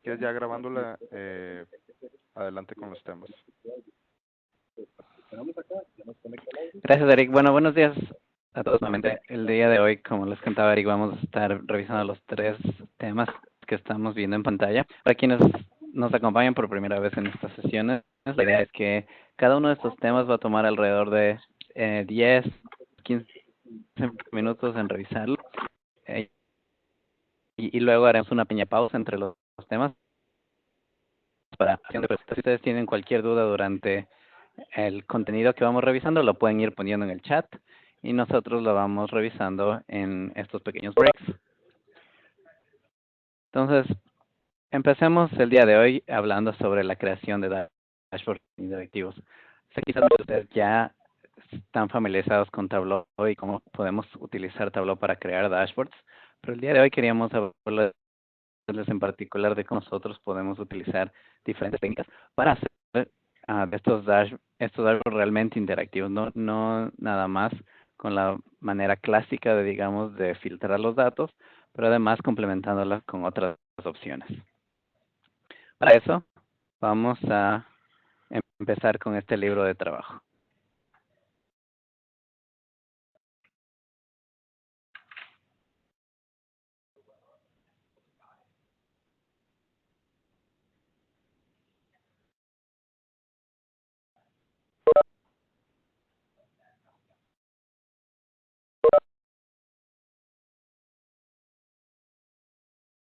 Que ya grabándola, adelante con los temas. Gracias, Eric. Bueno, buenos días a todos nuevamente. El día de hoy, como les contaba Eric, vamos a estar revisando los tres temas que estamos viendo en pantalla. Para quienes nos acompañan por primera vez en estas sesiones, la idea es que cada uno de estos temas va a tomar alrededor de 10, 15 minutos en revisarlo. Y luego haremos una pequeña pausa entre los temas para hacer preguntas. Si ustedes tienen cualquier duda durante el contenido que vamos revisando, lo pueden ir poniendo en el chat y nosotros lo vamos revisando en estos pequeños breaks. Entonces, empecemos el día de hoy hablando sobre la creación de dashboards interactivos. Sé que quizás ustedes ya están familiarizados con Tableau y cómo podemos utilizar Tableau para crear dashboards, pero el día de hoy queríamos hablarles en particular de cómo nosotros podemos utilizar diferentes técnicas para hacer de estos dashboards realmente interactivos, no nada más con la manera clásica de, digamos, de filtrar los datos, pero además complementándolas con otras opciones. Para eso, vamos a empezar con este libro de trabajo.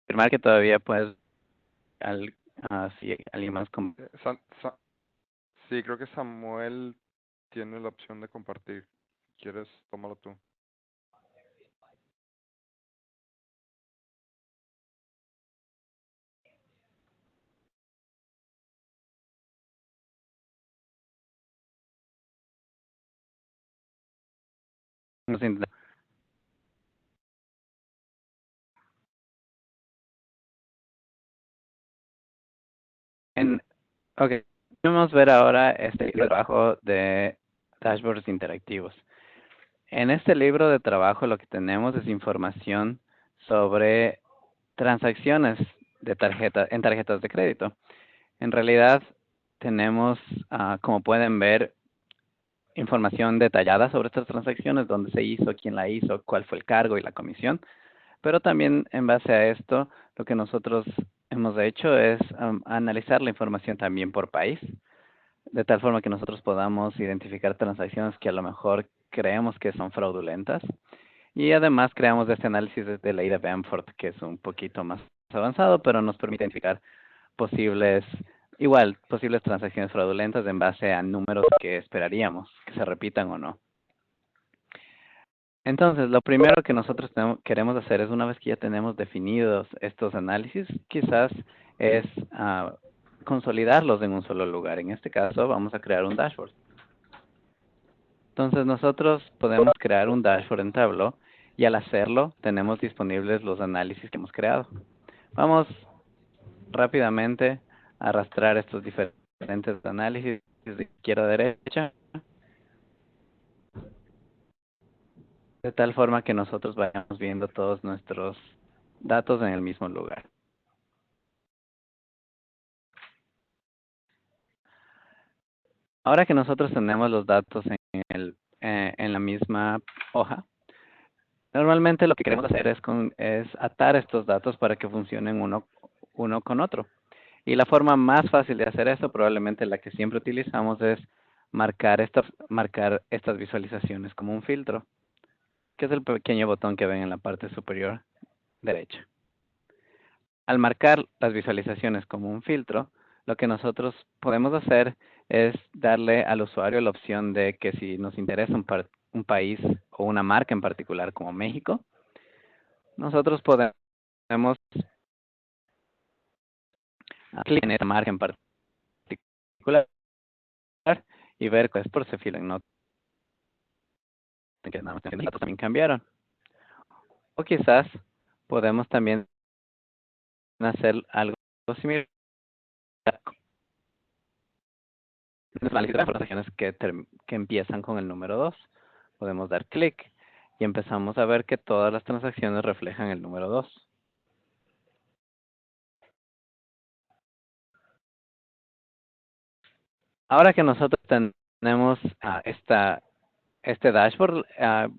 Afirmar que todavía puedes, si alguien más Sí, creo que Samuel tiene la opción de compartir. Si quieres, tómalo tú. nos intenta. Ok, vamos a ver ahora este libro de trabajo de dashboards interactivos. En este libro de trabajo lo que tenemos es información sobre transacciones de en tarjetas de crédito. En realidad tenemos, como pueden ver, información detallada sobre estas transacciones, dónde se hizo, quién la hizo, cuál fue el cargo y la comisión. Pero también en base a esto, lo que nosotros hemos hecho es analizar la información también por país, de tal forma que nosotros podamos identificar transacciones que a lo mejor creemos que son fraudulentas. Y además creamos este análisis de ley de Bamford, que es un poquito más avanzado, pero nos permite identificar posibles transacciones fraudulentas en base a números que esperaríamos que se repitan o no. Entonces, lo primero que nosotros queremos hacer es, una vez que ya tenemos definidos estos análisis, quizás es consolidarlos en un solo lugar. En este caso, vamos a crear un dashboard. Entonces, nosotros podemos crear un dashboard en Tableau y al hacerlo, tenemos disponibles los análisis que hemos creado. Vamos rápidamente a arrastrar estos diferentes análisis de izquierda a derecha, de tal forma que nosotros vayamos viendo todos nuestros datos en el mismo lugar. Ahora que nosotros tenemos los datos en la misma hoja, normalmente lo que queremos hacer es atar estos datos para que funcionen uno con otro. Y la forma más fácil de hacer eso, probablemente la que siempre utilizamos, es marcar estas visualizaciones como un filtro, que es el pequeño botón que ven en la parte superior derecha. Al marcar las visualizaciones como un filtro, lo que nosotros podemos hacer es darle al usuario la opción de que si nos interesa un país o una marca en particular como México, nosotros podemos clic en esa marca en particular y ver que por se fila en notas que nada más los datos también cambiaron. O quizás podemos también hacer algo similar en la lista de transacciones que empiezan con el número 2. Podemos dar clic y empezamos a ver que todas las transacciones reflejan el número 2. Ahora que nosotros tenemos este dashboard,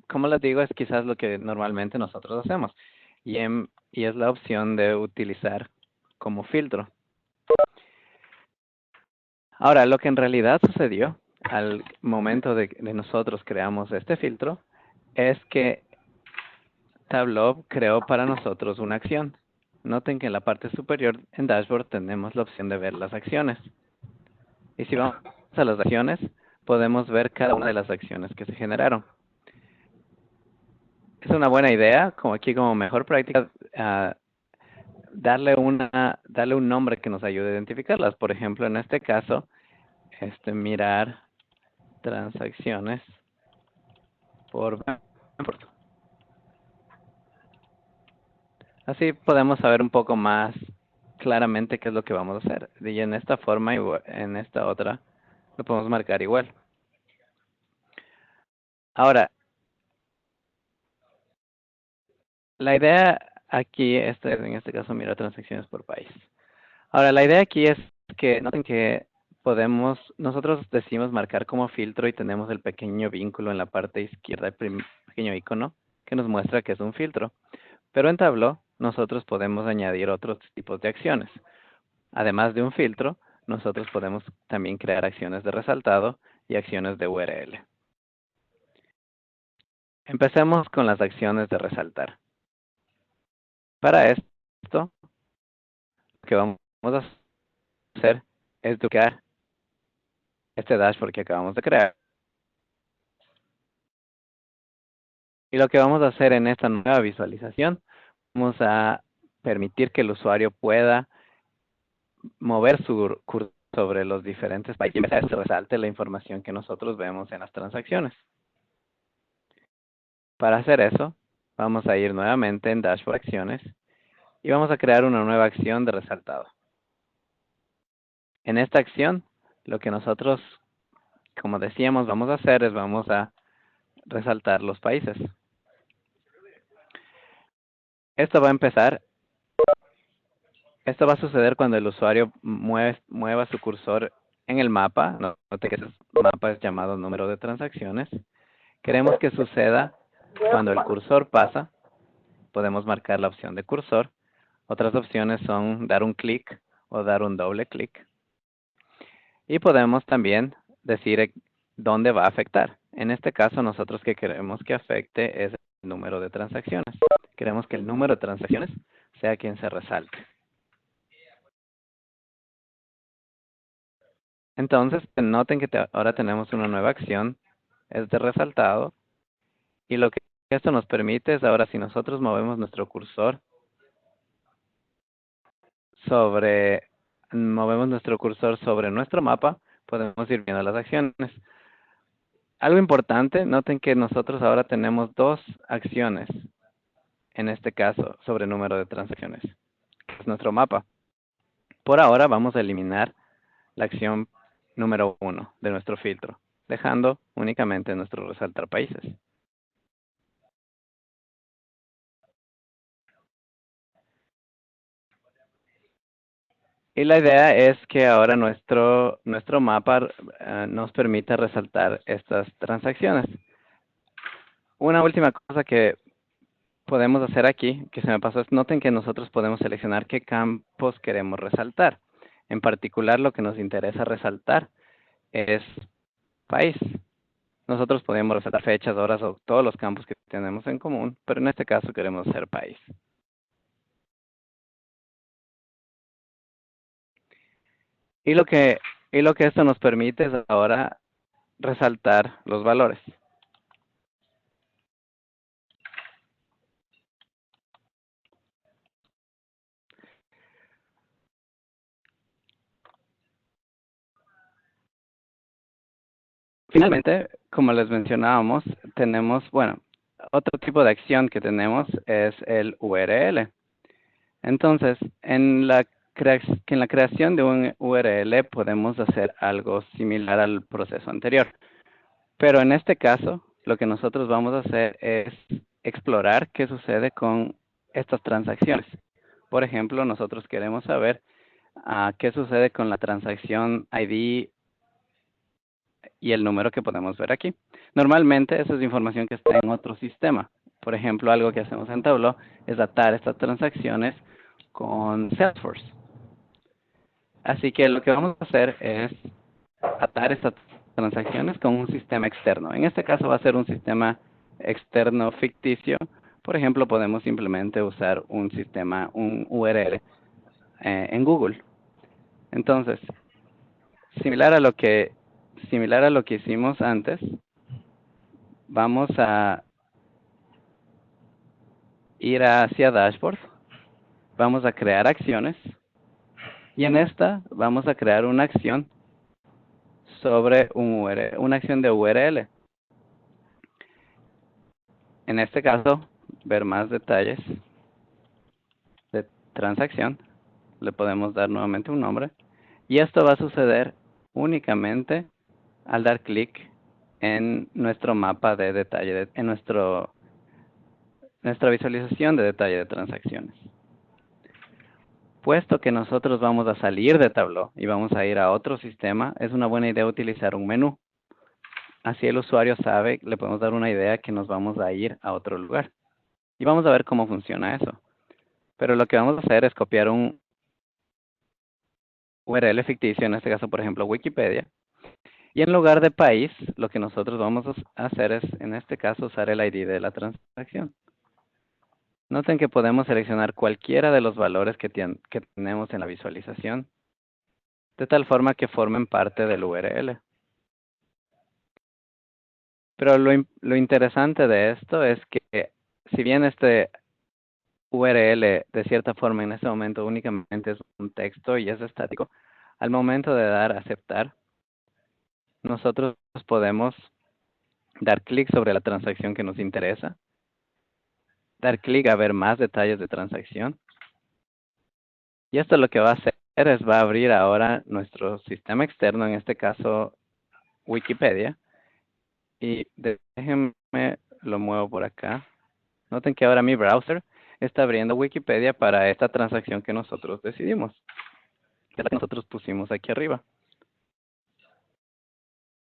como les digo, es quizás lo que normalmente nosotros hacemos. Y es la opción de utilizar como filtro. Ahora, lo que en realidad sucedió al momento de nosotros creamos este filtro es que Tableau creó para nosotros una acción. Noten que en la parte superior en Dashboard tenemos la opción de ver las acciones. Y si vamos a las acciones, podemos ver cada una de las acciones que se generaron. Es una buena idea, como aquí como mejor práctica, darle un nombre que nos ayude a identificarlas. Por ejemplo, en este caso, mirar transacciones por Benford. Así podemos saber un poco más claramente qué es lo que vamos a hacer. Y en esta forma y en esta otra lo podemos marcar igual. Ahora, la idea aquí, en este caso, mira transacciones por país. Ahora, la idea aquí es que noten que nosotros decimos marcar como filtro y tenemos el pequeño vínculo en la parte izquierda, el pequeño icono, que nos muestra que es un filtro. Pero en Tableau, nosotros podemos añadir otros tipos de acciones. Además de un filtro, nosotros podemos también crear acciones de resaltado y acciones de URL. Empecemos con las acciones de resaltar. Para esto, lo que vamos a hacer es duplicar este dashboard que acabamos de crear. Y lo que vamos a hacer en esta nueva visualización, vamos a permitir que el usuario pueda mover su cursor sobre los diferentes países y que resalte la información que nosotros vemos en las transacciones. Para hacer eso, vamos a ir nuevamente en Dashboard Acciones y vamos a crear una nueva acción de resaltado. En esta acción, lo que nosotros, como decíamos, vamos a hacer es vamos a resaltar los países. Esto va a suceder cuando el usuario mueva su cursor en el mapa. Note que ese mapa es llamado número de transacciones. Queremos que suceda cuando el cursor pasa. Podemos marcar la opción de cursor. Otras opciones son dar un clic o dar un doble clic. Y podemos también decir dónde va a afectar. En este caso, nosotros que queremos que afecte es el número de transacciones. Queremos que el número de transacciones sea quien se resalte. Entonces, noten que ahora tenemos una nueva acción, es de resaltado, y lo que esto nos permite es ahora si nosotros movemos nuestro cursor sobre nuestro mapa, podemos ir viendo las acciones. Algo importante, noten que nosotros ahora tenemos dos acciones, en este caso, sobre número de transacciones, que es nuestro mapa. Por ahora vamos a eliminar la acción número 1 de nuestro filtro, dejando únicamente nuestro resaltar países. Y la idea es que ahora nuestro mapa nos permita resaltar estas transacciones. Una última cosa que podemos hacer aquí, que se me pasó, es noten que nosotros podemos seleccionar qué campos queremos resaltar. En particular, lo que nos interesa resaltar es país. Nosotros podemos resaltar fechas, horas o todos los campos que tenemos en común, pero en este caso queremos hacer país. Y lo que esto nos permite es ahora resaltar los valores. Finalmente, como les mencionábamos, tenemos, otro tipo de acción que tenemos es el URL. Entonces, en la creación de un URL podemos hacer algo similar al proceso anterior. Pero en este caso, lo que nosotros vamos a hacer es explorar qué sucede con estas transacciones. Por ejemplo, nosotros queremos saber qué sucede con la transacción ID y el número que podemos ver aquí. Normalmente esa es información que está en otro sistema. Por ejemplo, algo que hacemos en Tableau es atar estas transacciones con Salesforce. Así que lo que vamos a hacer es atar estas transacciones con un sistema externo. En este caso va a ser un sistema externo ficticio. Por ejemplo, podemos simplemente usar un sistema, un URL en Google. Entonces, similar a lo que hicimos antes, vamos a ir hacia Dashboard, vamos a crear acciones y en esta vamos a crear una acción sobre un URL, una acción de URL. En este caso, ver más detalles de transacción, le podemos dar nuevamente un nombre y esto va a suceder únicamente al dar clic en nuestro mapa de detalle, en nuestra visualización de detalle de transacciones. Puesto que nosotros vamos a salir de Tableau y vamos a ir a otro sistema, es una buena idea utilizar un menú. Así el usuario sabe, le podemos dar una idea que nos vamos a ir a otro lugar. Y vamos a ver cómo funciona eso. Pero lo que vamos a hacer es copiar un URL ficticio, en este caso, por ejemplo, Wikipedia. Y en lugar de país, lo que nosotros vamos a hacer es, en este caso, usar el ID de la transacción. Noten que podemos seleccionar cualquiera de los valores que tenemos en la visualización, de tal forma que formen parte del URL. Pero lo interesante de esto es que, si bien este URL de cierta forma en este momento únicamente es un texto y es estático, al momento de dar a aceptar, nosotros podemos dar clic sobre la transacción que nos interesa, dar clic a ver más detalles de transacción. Y esto lo que va a hacer es va a abrir ahora nuestro sistema externo, en este caso Wikipedia. Y déjenme, lo muevo por acá. Noten que ahora mi browser está abriendo Wikipedia para esta transacción que nosotros decidimos, que la que nosotros pusimos aquí arriba.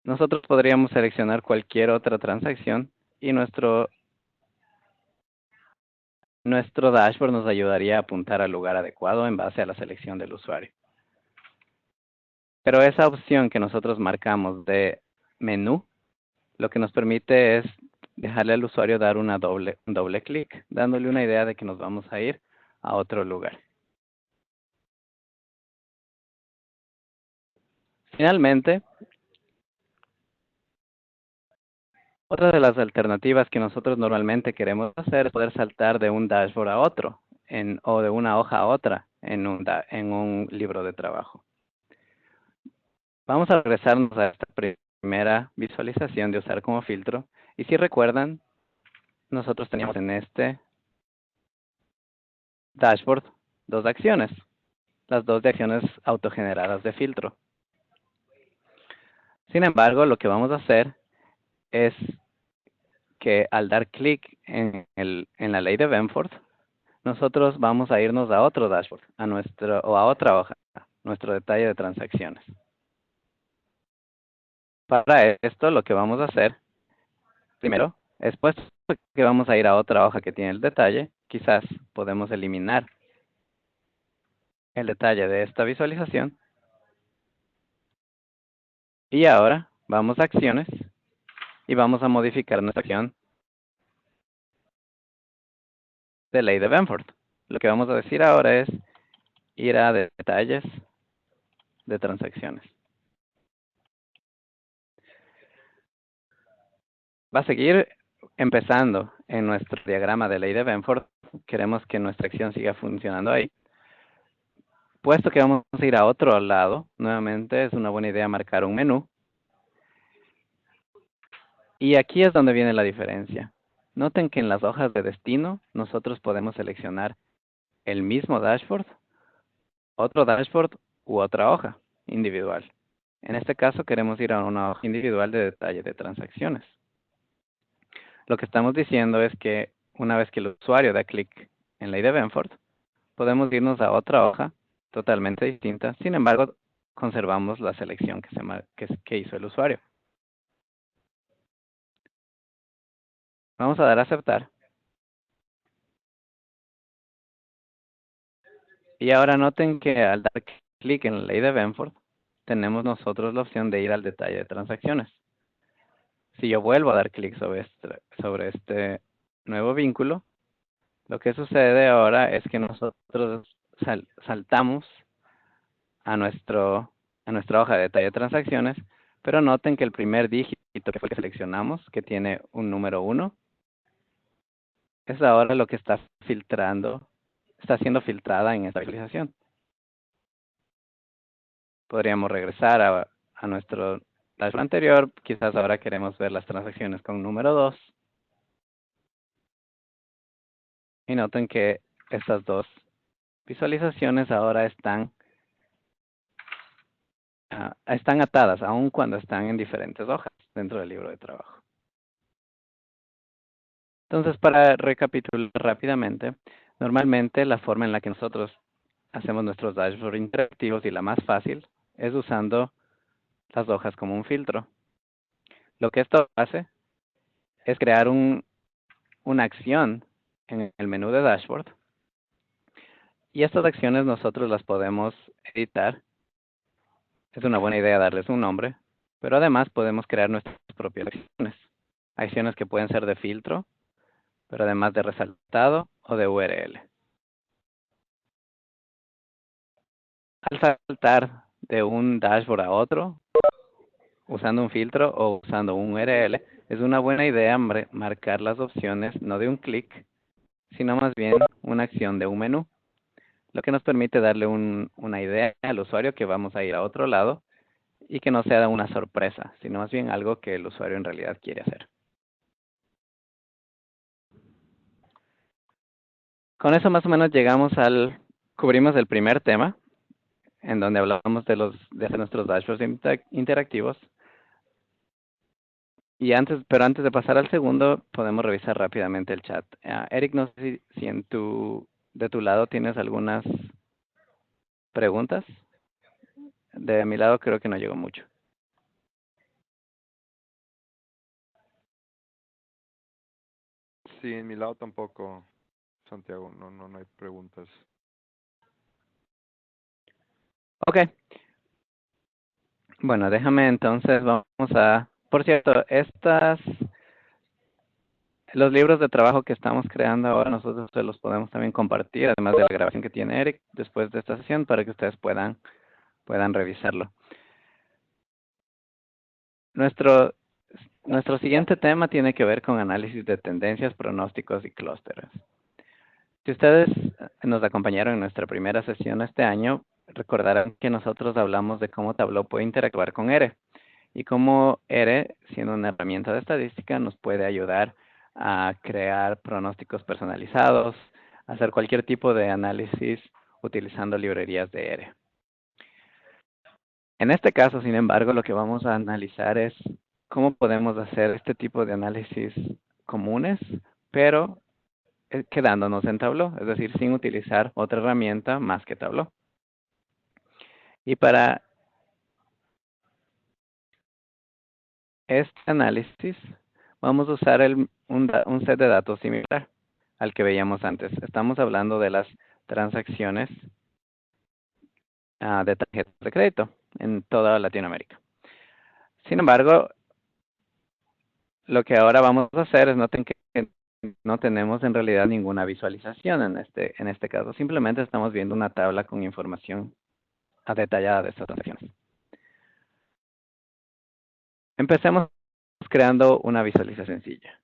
Nosotros podríamos seleccionar cualquier otra transacción y nuestro dashboard nos ayudaría a apuntar al lugar adecuado en base a la selección del usuario. Pero esa opción que nosotros marcamos de menú, lo que nos permite es dejarle al usuario dar un doble clic, dándole una idea de que nos vamos a ir a otro lugar. Finalmente, otra de las alternativas que nosotros normalmente queremos hacer es poder saltar de un dashboard a otro, o de una hoja a otra en un libro de trabajo. Vamos a regresarnos a esta primera visualización de usar como filtro. Y si recuerdan, nosotros teníamos en este dashboard dos acciones. Las dos de acciones autogeneradas de filtro. Sin embargo, lo que vamos a hacer es que al dar clic en la ley de Benford, nosotros vamos a irnos a otro dashboard, a otra hoja, nuestro detalle de transacciones. Para esto, lo que vamos a hacer, primero, es puesto que vamos a ir a otra hoja que tiene el detalle, quizás podemos eliminar el detalle de esta visualización. Y ahora, vamos a acciones, y vamos a modificar nuestra acción de ley de Benford. Lo que vamos a decir ahora es ir a detalles de transacciones. Va a seguir empezando en nuestro diagrama de ley de Benford. Queremos que nuestra acción siga funcionando ahí. Puesto que vamos a ir a otro lado, nuevamente es una buena idea marcar un menú. Y aquí es donde viene la diferencia. Noten que en las hojas de destino, nosotros podemos seleccionar el mismo dashboard, otro dashboard u otra hoja individual. En este caso queremos ir a una hoja individual de detalle de transacciones. Lo que estamos diciendo es que una vez que el usuario da clic en ley de Benford, podemos irnos a otra hoja totalmente distinta. Sin embargo, conservamos la selección que hizo el usuario. Vamos a dar a aceptar. Y ahora noten que al dar clic en la ley de Benford, tenemos nosotros la opción de ir al detalle de transacciones. Si yo vuelvo a dar clic sobre este nuevo vínculo, lo que sucede ahora es que nosotros saltamos a nuestra hoja de detalle de transacciones, pero noten que el primer dígito que fue el que seleccionamos, que tiene un número 1, es ahora lo que está siendo filtrada en esta visualización. Podríamos regresar a nuestro dashboard anterior. Quizás ahora queremos ver las transacciones con número 2. Y noten que estas dos visualizaciones ahora están atadas, aun cuando están en diferentes hojas dentro del libro de trabajo. Entonces, para recapitular rápidamente, normalmente la forma en la que nosotros hacemos nuestros dashboards interactivos y la más fácil es usando las hojas como un filtro. Lo que esto hace es crear una acción en el menú de dashboard. Y estas acciones nosotros las podemos editar. Es una buena idea darles un nombre, pero además podemos crear nuestras propias acciones. Acciones que pueden ser de filtro, pero además de resaltado o de URL. Al saltar de un dashboard a otro, usando un filtro o usando un URL, es una buena idea marcar las opciones no de un clic, sino más bien una acción de un menú, lo que nos permite darle una idea al usuario que vamos a ir a otro lado y que no sea una sorpresa, sino más bien algo que el usuario en realidad quiere hacer. Con eso más o menos cubrimos el primer tema, en donde hablamos de hacer nuestros dashboards interactivos. Pero antes de pasar al segundo, podemos revisar rápidamente el chat. Eric, no sé si de tu lado tienes algunas preguntas. De mi lado creo que no llegó mucho. Sí, en mi lado tampoco, Santiago, no hay preguntas. Ok. Bueno, déjame entonces, por cierto, los libros de trabajo que estamos creando ahora, nosotros se los podemos también compartir, además de la grabación que tiene Eric después de esta sesión, para que ustedes puedan revisarlo. Nuestro siguiente tema tiene que ver con análisis de tendencias, pronósticos y clústeres. Si ustedes nos acompañaron en nuestra primera sesión este año, recordarán que nosotros hablamos de cómo Tableau puede interactuar con R y cómo R, siendo una herramienta de estadística, nos puede ayudar a crear pronósticos personalizados, hacer cualquier tipo de análisis utilizando librerías de R. En este caso, sin embargo, lo que vamos a analizar es cómo podemos hacer este tipo de análisis comunes, pero quedándonos en Tableau, es decir, sin utilizar otra herramienta más que Tableau. Y para este análisis, vamos a usar un set de datos similar al que veíamos antes. Estamos hablando de las transacciones de tarjetas de crédito en toda Latinoamérica. Sin embargo, lo que ahora vamos a hacer es noten que no tenemos en realidad ninguna visualización en este caso. Simplemente estamos viendo una tabla con información detallada de estas transacciones. Empecemos creando una visualización sencilla.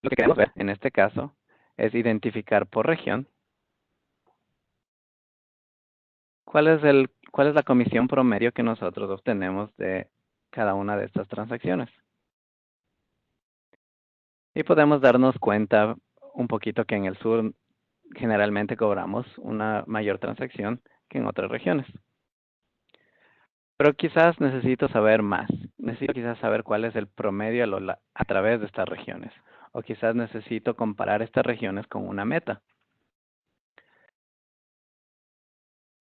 Lo que queremos ver en este caso es identificar por región cuál es la comisión promedio que nosotros obtenemos de cada una de estas transacciones. Y podemos darnos cuenta un poquito que en el sur generalmente cobramos una mayor transacción que en otras regiones. Pero quizás necesito saber más. Necesito quizás saber cuál es el promedio a través de estas regiones. O quizás necesito comparar estas regiones con una meta.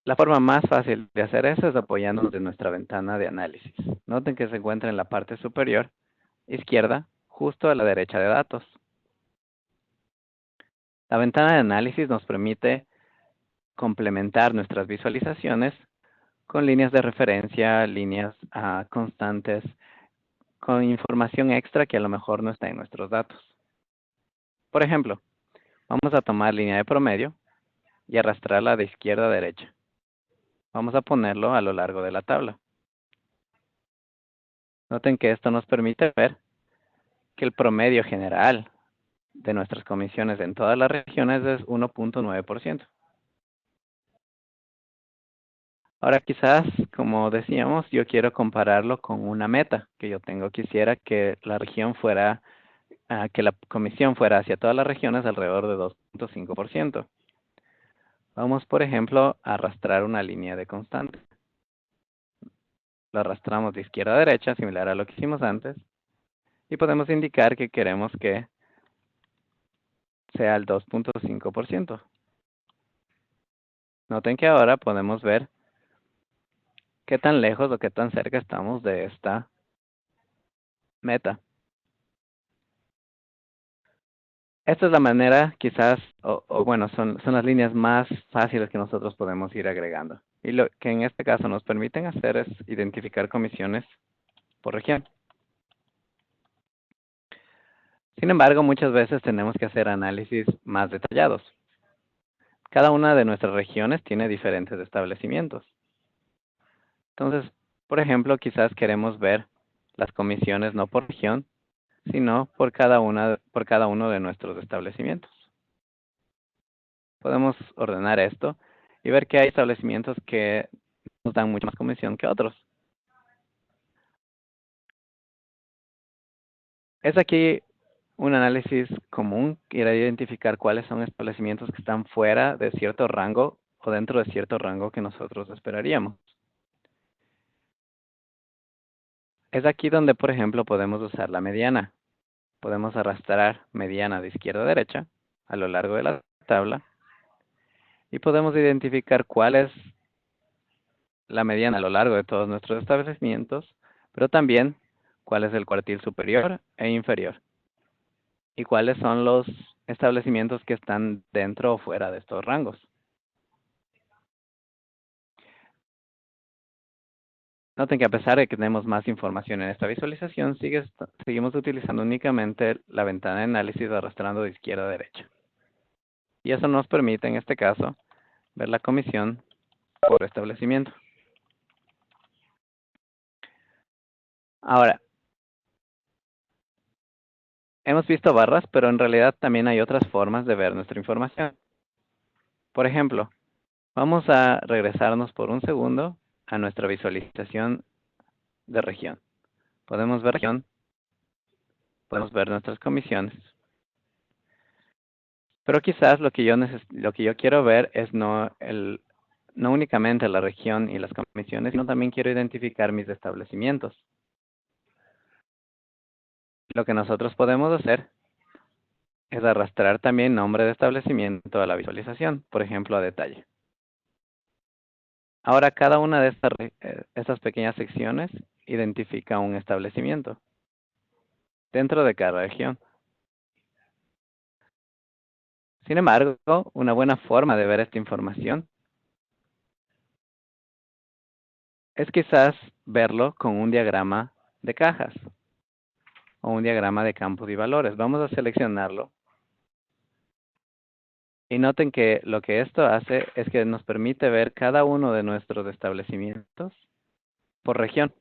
La forma más fácil de hacer eso es apoyándonos de nuestra ventana de análisis. Noten que se encuentra en la parte superior izquierda, justo a la derecha de datos. La ventana de análisis nos permite complementar nuestras visualizaciones con líneas de referencia, líneas constantes, con información extra que a lo mejor no está en nuestros datos. Por ejemplo, vamos a tomar línea de promedio y arrastrarla de izquierda a derecha. Vamos a ponerlo a lo largo de la tabla. Noten que esto nos permite ver que el promedio general de nuestras comisiones en todas las regiones es 1.9%. Ahora quizás, como decíamos, yo quiero compararlo con una meta que yo tengo. Quisiera que la región fuera, que la comisión fuera hacia todas las regiones alrededor de 2.5%. Vamos, por ejemplo, a arrastrar una línea de constante. Lo arrastramos de izquierda a derecha, similar a lo que hicimos antes. Y podemos indicar que queremos que sea el 2.5%. Noten que ahora podemos ver qué tan lejos o qué tan cerca estamos de esta meta. Esta es la manera, quizás, bueno, son las líneas más fáciles que nosotros podemos ir agregando. Y lo que en este caso nos permiten hacer es identificar comisiones por región. Sin embargo, muchas veces tenemos que hacer análisis más detallados. Cada una de nuestras regiones tiene diferentes establecimientos. Entonces, por ejemplo, quizás queremos ver las comisiones no por región, sino por cada uno de nuestros establecimientos. Podemos ordenar esto y ver que hay establecimientos que nos dan mucha más comisión que otros. Es aquí un análisis común, ir a identificar cuáles son establecimientos que están fuera de cierto rango o dentro de cierto rango que nosotros esperaríamos. Es aquí donde, por ejemplo, podemos usar la mediana. Podemos arrastrar mediana de izquierda a derecha a lo largo de la tabla y podemos identificar cuál es la mediana a lo largo de todos nuestros establecimientos, pero también cuál es el cuartil superior e inferior y cuáles son los establecimientos que están dentro o fuera de estos rangos. Noten que a pesar de que tenemos más información en esta visualización, seguimos utilizando únicamente la ventana de análisis arrastrando de izquierda a derecha. Y eso nos permite, en este caso, ver la comisión por establecimiento. Ahora, hemos visto barras, pero en realidad también hay otras formas de ver nuestra información. Por ejemplo, vamos a regresarnos por un segundo a nuestra visualización de región. Podemos ver región, podemos ver nuestras comisiones. Pero quizás lo que yo quiero ver es no únicamente la región y las comisiones, sino también quiero identificar mis establecimientos. Lo que nosotros podemos hacer es arrastrar también nombre de establecimiento a la visualización, por ejemplo, a detalle. Ahora, cada una de estas pequeñas secciones identifica un establecimiento dentro de cada región. Sin embargo, una buena forma de ver esta información es quizás verlo con un diagrama de cajas o un diagrama de campos y valores. Vamos a seleccionarlo. Y noten que lo que esto hace es que nos permite ver cada uno de nuestros establecimientos por región.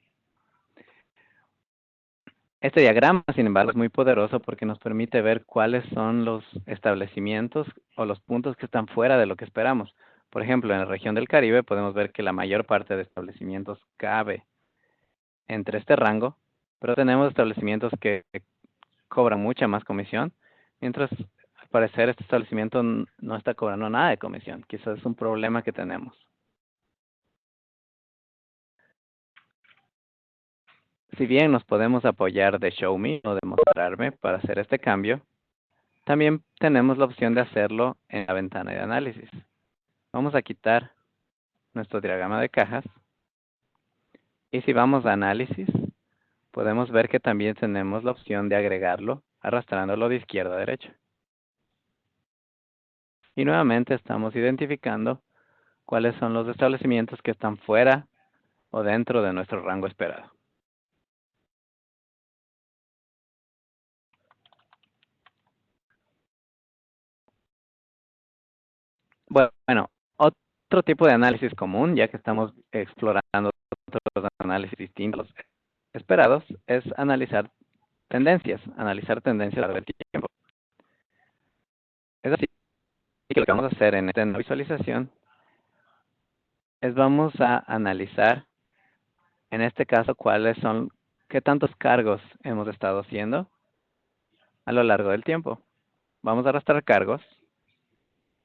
Este diagrama, sin embargo, es muy poderoso porque nos permite ver cuáles son los establecimientos o los puntos que están fuera de lo que esperamos. Por ejemplo, en la región del Caribe podemos ver que la mayor parte de establecimientos cabe entre este rango, pero tenemos establecimientos que cobran mucha más comisión, mientras al parecer este establecimiento no está cobrando nada de comisión. Quizás es un problema que tenemos. Si bien nos podemos apoyar de Show Me o de Mostrarme para hacer este cambio, también tenemos la opción de hacerlo en la ventana de análisis. Vamos a quitar nuestro diagrama de cajas. Y si vamos a análisis, podemos ver que también tenemos la opción de agregarlo arrastrándolo de izquierda a derecha. Y nuevamente estamos identificando cuáles son los establecimientos que están fuera o dentro de nuestro rango esperado. Bueno, otro tipo de análisis común, ya que estamos explorando otros análisis distintos esperados, es analizar tendencias a lo largo del tiempo. Es así que lo que vamos a hacer en esta visualización es vamos a analizar, en este caso, qué tantos cargos hemos estado haciendo a lo largo del tiempo. Vamos a arrastrar cargos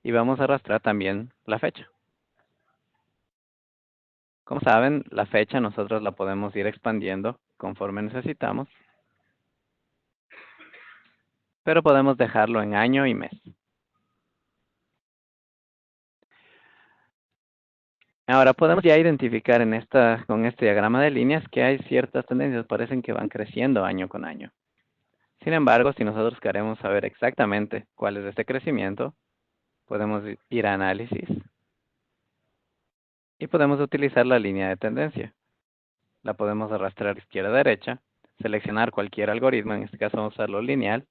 y vamos a arrastrar también la fecha. Como saben, la fecha nosotros la podemos ir expandiendo conforme necesitamos, pero podemos dejarlo en año y mes. Ahora podemos ya identificar con este diagrama de líneas que hay ciertas tendencias, parecen que van creciendo año con año. Sin embargo, si nosotros queremos saber exactamente cuál es este crecimiento, podemos ir a análisis y podemos utilizar la línea de tendencia. La podemos arrastrar izquierda a derecha, seleccionar cualquier algoritmo, en este caso vamos a usarlo lineal,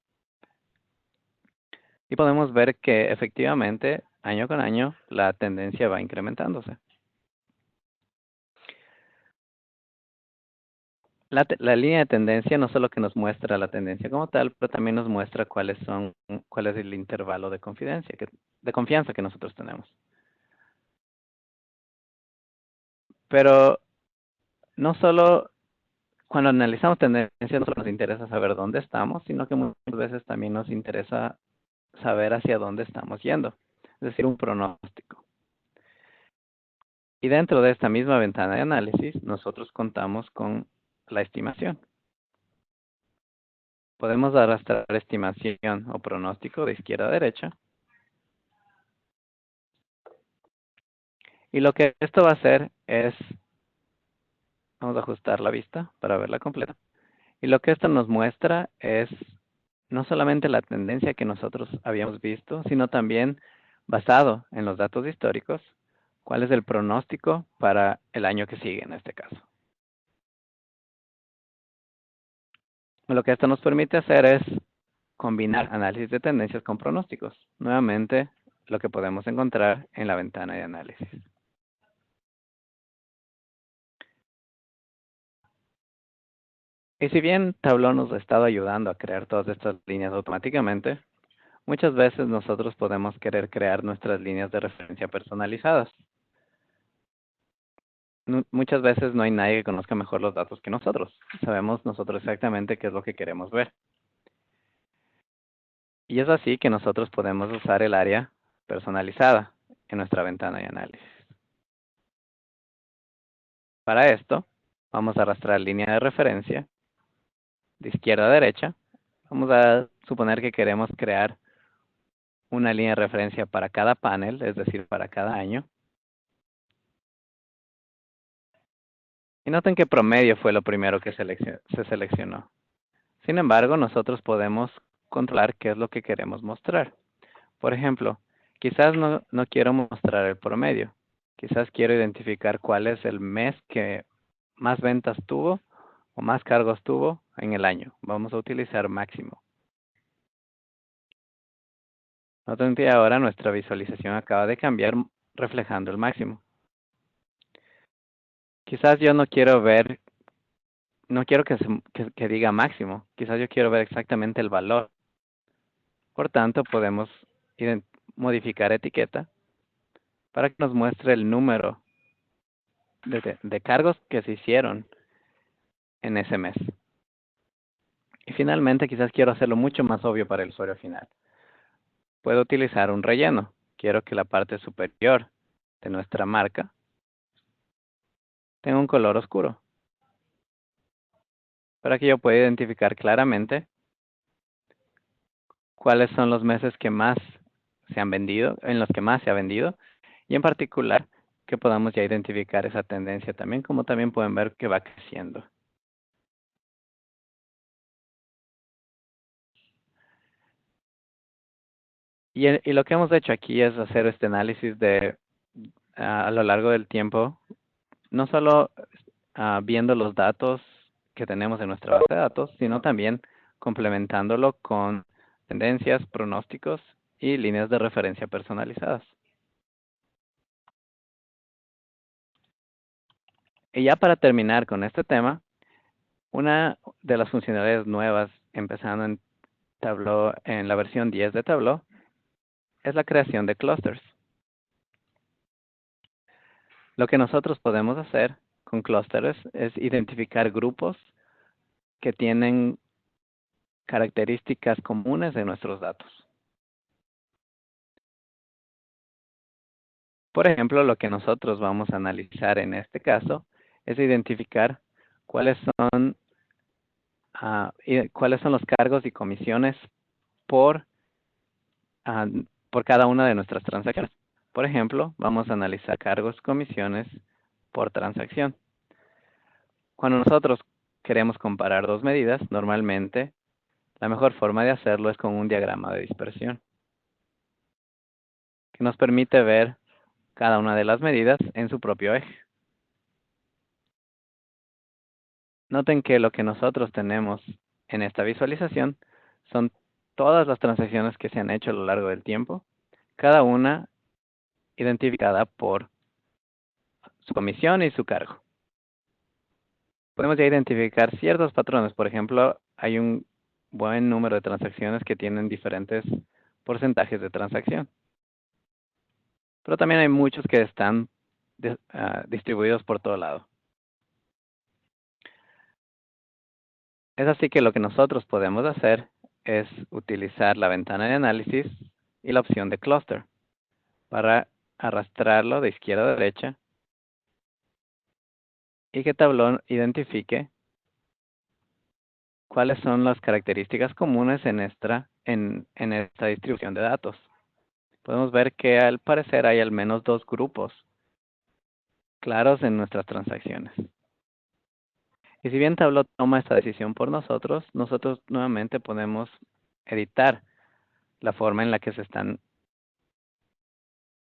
y podemos ver que efectivamente, año con año, la tendencia va incrementándose. La línea de tendencia no solo que nos muestra la tendencia como tal, pero también nos muestra cuál es el intervalo de confianza que nosotros tenemos. Pero no solo cuando analizamos tendencias, no solo nos interesa saber dónde estamos, sino que muchas veces también nos interesa saber hacia dónde estamos yendo, es decir, un pronóstico. Y dentro de esta misma ventana de análisis, nosotros contamos con la estimación. Podemos arrastrar estimación o pronóstico de izquierda a derecha. Y lo que esto va a hacer es, vamos a ajustar la vista para verla completa. Y lo que esto nos muestra es no solamente la tendencia que nosotros habíamos visto, sino también, basado en los datos históricos, cuál es el pronóstico para el año que sigue en este caso. Lo que esto nos permite hacer es combinar análisis de tendencias con pronósticos. Nuevamente, lo que podemos encontrar en la ventana de análisis. Y si bien Tableau nos ha estado ayudando a crear todas estas líneas automáticamente, muchas veces nosotros podemos querer crear nuestras líneas de referencia personalizadas. Muchas veces no hay nadie que conozca mejor los datos que nosotros. Sabemos nosotros exactamente qué es lo que queremos ver. Y es así que nosotros podemos usar el área personalizada en nuestra ventana de análisis. Para esto, vamos a arrastrar línea de referencia de izquierda a derecha. Vamos a suponer que queremos crear una línea de referencia para cada panel, es decir, para cada año. Y noten que promedio fue lo primero que se seleccionó. Sin embargo, nosotros podemos controlar qué es lo que queremos mostrar. Por ejemplo, quizás no quiero mostrar el promedio. Quizás quiero identificar cuál es el mes que más ventas tuvo o más cargos tuvo en el año. Vamos a utilizar máximo. Noten que ahora nuestra visualización acaba de cambiar reflejando el máximo. Quizás yo no quiero que diga máximo. Quizás yo quiero ver exactamente el valor. Por tanto, podemos modificar etiqueta para que nos muestre el número de cargos que se hicieron en ese mes. Y finalmente, quizás quiero hacerlo mucho más obvio para el usuario final. Puedo utilizar un relleno. Quiero que la parte superior de nuestra marca tenga un color oscuro, para que yo pueda identificar claramente cuáles son los meses que más se han vendido, en los que más se ha vendido, y en particular que podamos ya identificar esa tendencia también, como también pueden ver que va creciendo. Y lo que hemos hecho aquí es hacer este análisis de a lo largo del tiempo, no solo viendo los datos que tenemos en nuestra base de datos, sino también complementándolo con tendencias, pronósticos y líneas de referencia personalizadas. Y ya para terminar con este tema, una de las funcionalidades nuevas, empezando en Tableau, en la versión 10 de Tableau, es la creación de clusters. Lo que nosotros podemos hacer con clusters es identificar grupos que tienen características comunes de nuestros datos. Por ejemplo, lo que nosotros vamos a analizar en este caso es identificar cuáles son los cargos y comisiones por, por cada una de nuestras transacciones. Por ejemplo, vamos a analizar cargos y comisiones por transacción. Cuando nosotros queremos comparar dos medidas, normalmente la mejor forma de hacerlo es con un diagrama de dispersión, que nos permite ver cada una de las medidas en su propio eje. Noten que lo que nosotros tenemos en esta visualización son todas las transacciones que se han hecho a lo largo del tiempo, cada una identificada por su comisión y su cargo. Podemos ya identificar ciertos patrones. Por ejemplo, hay un buen número de transacciones que tienen diferentes porcentajes de transacción. Pero también hay muchos que están distribuidos por todo lado. Es así que lo que nosotros podemos hacer es utilizar la ventana de análisis y la opción de cluster para arrastrarlo de izquierda a derecha y que Tableau identifique cuáles son las características comunes en esta distribución de datos. Podemos ver que al parecer hay al menos dos grupos claros en nuestras transacciones. Y si bien Tableau toma esta decisión por nosotros, nosotros nuevamente podemos editar la forma en la que se están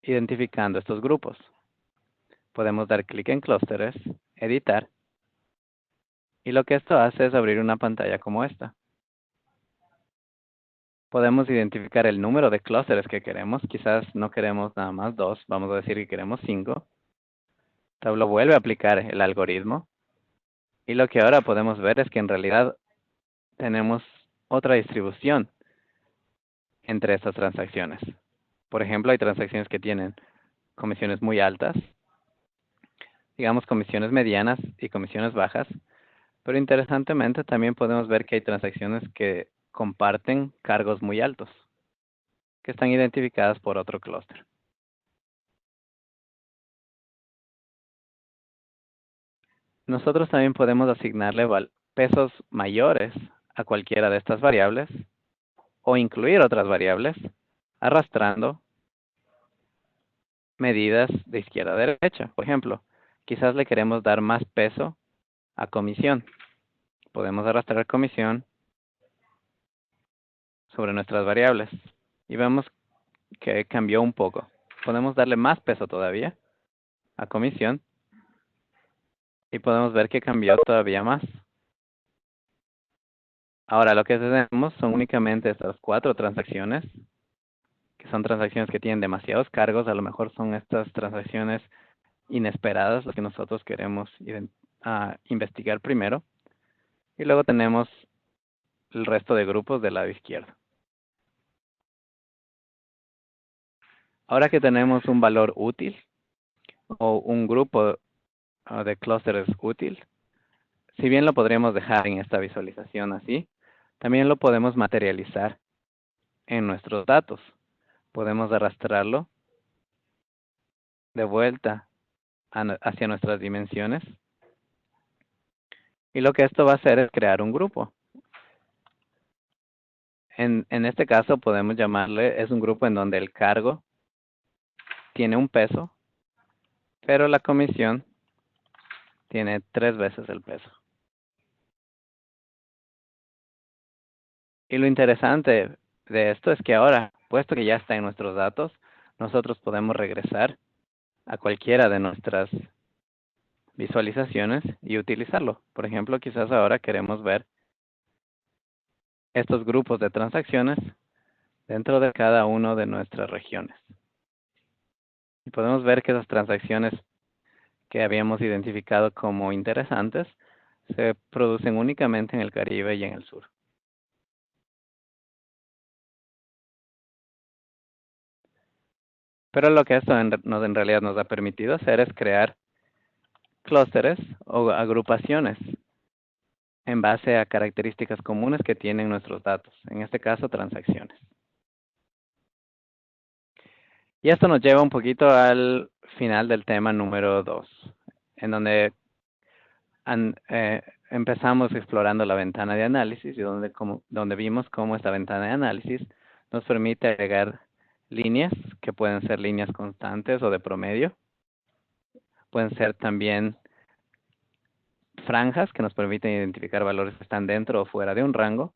identificando estos grupos. Podemos dar clic en clústeres, editar, y lo que esto hace es abrir una pantalla como esta. Podemos identificar el número de clústeres que queremos. Quizás no queremos nada más 2, vamos a decir que queremos 5. Tableau vuelve a aplicar el algoritmo. Y lo que ahora podemos ver es que en realidad tenemos otra distribución entre estas transacciones. Por ejemplo, hay transacciones que tienen comisiones muy altas, digamos comisiones medianas y comisiones bajas, pero interesantemente también podemos ver que hay transacciones que comparten cargos muy altos, que están identificadas por otro clúster. Nosotros también podemos asignarle pesos mayores a cualquiera de estas variables o incluir otras variables arrastrando medidas de izquierda a derecha. Por ejemplo, quizás le queremos dar más peso a comisión. Podemos arrastrar comisión sobre nuestras variables y vemos que cambió un poco. Podemos darle más peso todavía a comisión y podemos ver que cambió todavía más. Ahora lo que tenemos son únicamente estas 4 transacciones, que son transacciones que tienen demasiados cargos. A lo mejor son estas transacciones inesperadas las que nosotros queremos investigar primero. Y luego tenemos el resto de grupos del lado izquierdo. Ahora que tenemos un valor útil o un grupo de clústeres útil, si bien lo podríamos dejar en esta visualización así, también lo podemos materializar en nuestros datos. Podemos arrastrarlo de vuelta hacia nuestras dimensiones. Y lo que esto va a hacer es crear un grupo. En este caso podemos llamarle, es un grupo en donde el cargo tiene un peso, pero la comisión tiene 3 veces el peso. Y lo interesante de esto es que ahora puesto que ya está en nuestros datos, nosotros podemos regresar a cualquiera de nuestras visualizaciones y utilizarlo. Por ejemplo, quizás ahora queremos ver estos grupos de transacciones dentro de cada una de nuestras regiones. Y podemos ver que esas transacciones que habíamos identificado como interesantes se producen únicamente en el Caribe y en el sur. Pero lo que esto en realidad nos ha permitido hacer es crear clústeres o agrupaciones en base a características comunes que tienen nuestros datos, en este caso transacciones. Y esto nos lleva un poquito al final del tema número 2, en donde empezamos explorando la ventana de análisis y donde vimos cómo esta ventana de análisis nos permite agregar líneas, que pueden ser líneas constantes o de promedio. Pueden ser también franjas, que nos permiten identificar valores que están dentro o fuera de un rango.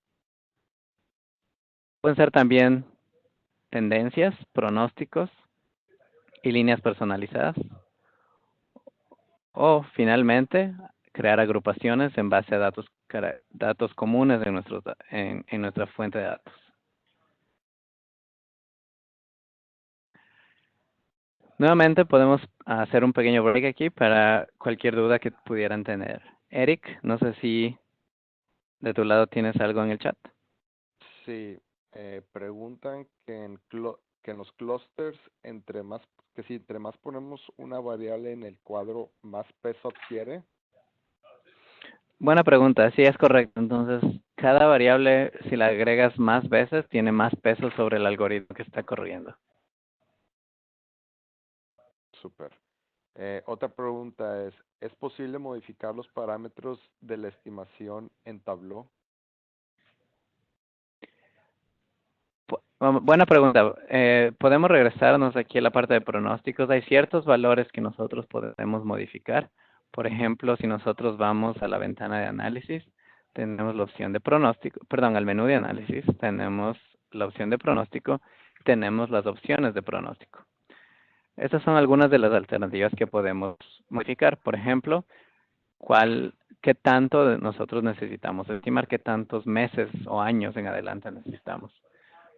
Pueden ser también tendencias, pronósticos y líneas personalizadas. O, finalmente, crear agrupaciones en base a datos comunes en nuestra fuente de datos. Nuevamente podemos hacer un pequeño break aquí para cualquier duda que pudieran tener. Eric, no sé si de tu lado tienes algo en el chat. Sí, preguntan que en los clusters, si entre más ponemos una variable en el cuadro, más peso adquiere. Buena pregunta, sí es correcto. Entonces, cada variable, si la agregas más veces, tiene más peso sobre el algoritmo que está corriendo. Súper. Otra pregunta ¿es posible modificar los parámetros de la estimación en Tableau? Buena pregunta. Podemos regresarnos aquí a la parte de pronósticos. Hay ciertos valores que nosotros podemos modificar. Por ejemplo, si nosotros vamos a la ventana de análisis, tenemos la opción de pronóstico, perdón, al menú de análisis, tenemos la opción de pronóstico, tenemos las opciones de pronóstico. Estas son algunas de las alternativas que podemos modificar. Por ejemplo, qué tanto nosotros necesitamos estimar, qué tantos meses o años en adelante necesitamos.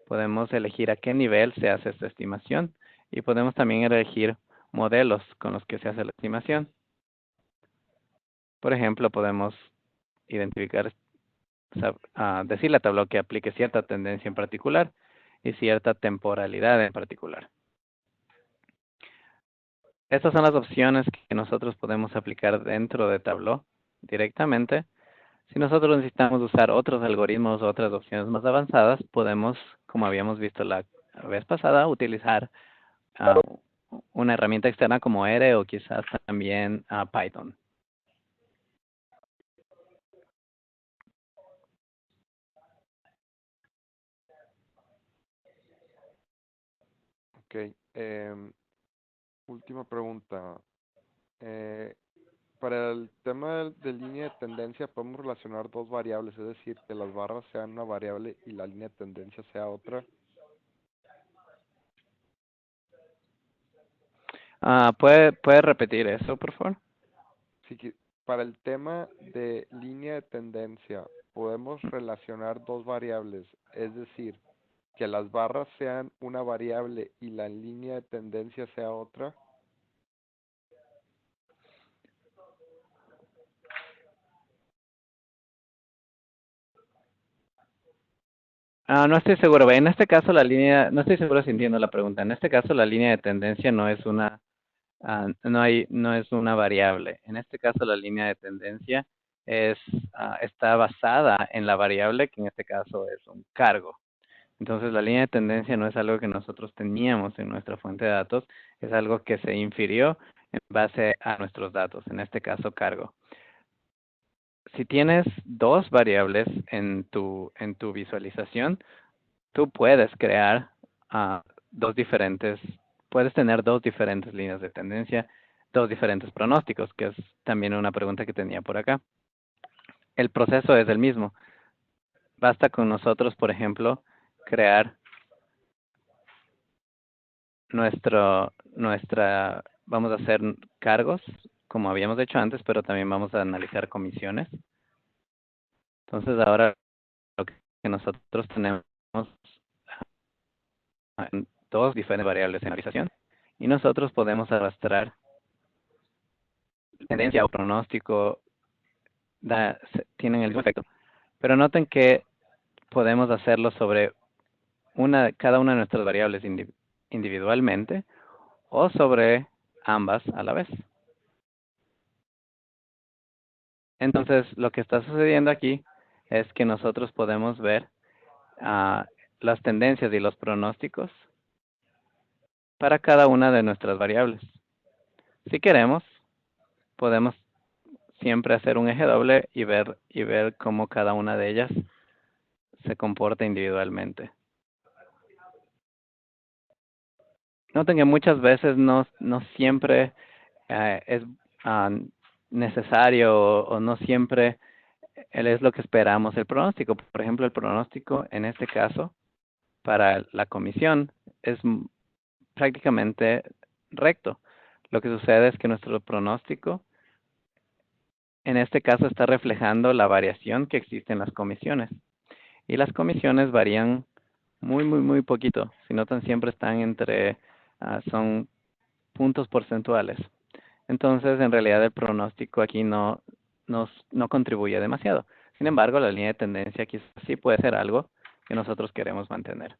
Podemos elegir a qué nivel se hace esta estimación y podemos también elegir modelos con los que se hace la estimación. Por ejemplo, podemos identificar, decirle a Tableau que aplique cierta tendencia en particular y cierta temporalidad en particular. Estas son las opciones que nosotros podemos aplicar dentro de Tableau directamente. Si nosotros necesitamos usar otros algoritmos o otras opciones más avanzadas, podemos, como habíamos visto la vez pasada, utilizar una herramienta externa como R o quizás también Python. Ok. Última pregunta. Para el tema de línea de tendencia podemos relacionar dos variables, es decir, que las barras sean una variable y la línea de tendencia sea otra. ¿Puede repetir eso, por favor? Sí, para el tema de línea de tendencia podemos relacionar dos variables, es decir, que las barras sean una variable y la línea de tendencia sea otra. No estoy seguro. En este caso no estoy seguro si entiendo la pregunta. En este caso la línea de tendencia no es no es una variable. En este caso la línea de tendencia está basada en la variable, que en este caso es un cargo. Entonces la línea de tendencia no es algo que nosotros teníamos en nuestra fuente de datos, es algo que se infirió en base a nuestros datos, en este caso cargo. Si tienes dos variables en tu visualización, tú puedes crear puedes tener dos diferentes líneas de tendencia, dos diferentes pronósticos, que es también una pregunta que tenía por acá. El proceso es el mismo. Basta con nosotros, por ejemplo, crear vamos a hacer cargos, como habíamos hecho antes, pero también vamos a analizar comisiones. Entonces ahora lo que nosotros tenemos dos diferentes variables en analización y nosotros podemos arrastrar tendencia o pronóstico, tienen el mismo efecto. Pero noten que podemos hacerlo sobre cada una de nuestras variables individualmente o sobre ambas a la vez. Entonces, lo que está sucediendo aquí es que nosotros podemos ver las tendencias y los pronósticos para cada una de nuestras variables. Si queremos, podemos siempre hacer un eje doble y ver cómo cada una de ellas se comporta individualmente. Noten que muchas veces no siempre es necesario o no siempre es lo que esperamos el pronóstico. Por ejemplo, el pronóstico en este caso para la comisión es prácticamente recto. Lo que sucede es que nuestro pronóstico en este caso está reflejando la variación que existe en las comisiones. Y las comisiones varían muy poquito. Si notan, siempre están son puntos porcentuales. Entonces, en realidad, el pronóstico aquí no contribuye demasiado. Sin embargo, la línea de tendencia aquí sí puede ser algo que nosotros queremos mantener.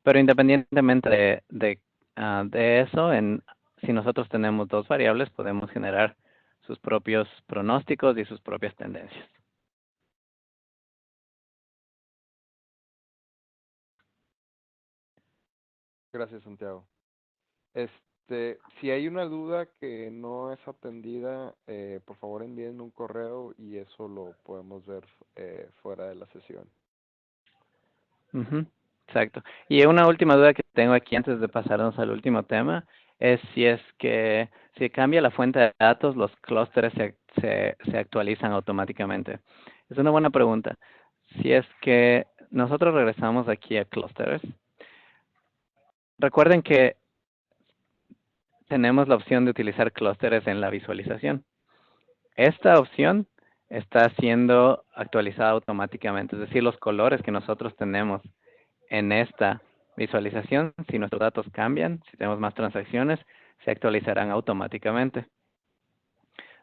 Pero independientemente de eso, si nosotros tenemos dos variables, podemos generar sus propios pronósticos y sus propias tendencias. Gracias, Santiago. Si hay una duda que no es atendida, por favor envíenme un correo y eso lo podemos ver fuera de la sesión. Exacto. Y una última duda que tengo aquí antes de pasarnos al último tema es si cambia la fuente de datos, los clústeres se actualizan automáticamente. Es una buena pregunta. Si es que nosotros regresamos aquí a clústeres, recuerden que tenemos la opción de utilizar clústeres en la visualización. Esta opción está siendo actualizada automáticamente, es decir, los colores que nosotros tenemos en esta visualización, si nuestros datos cambian, si tenemos más transacciones, se actualizarán automáticamente.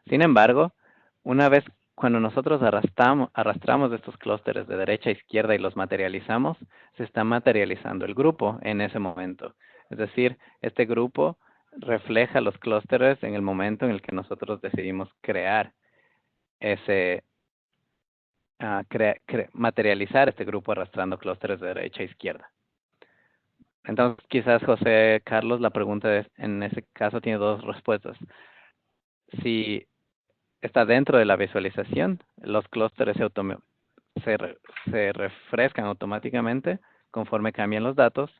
Sin embargo, una vez cuando nosotros arrastramos estos clústeres de derecha a izquierda y los materializamos, se está materializando el grupo en ese momento. Es decir, este grupo refleja los clústeres en el momento en el que nosotros decidimos crear materializar este grupo arrastrando clústeres de derecha a izquierda. Entonces, quizás José Carlos, la pregunta en ese caso tiene dos respuestas. Si está dentro de la visualización, los clústeres se refrescan automáticamente conforme cambian los datos,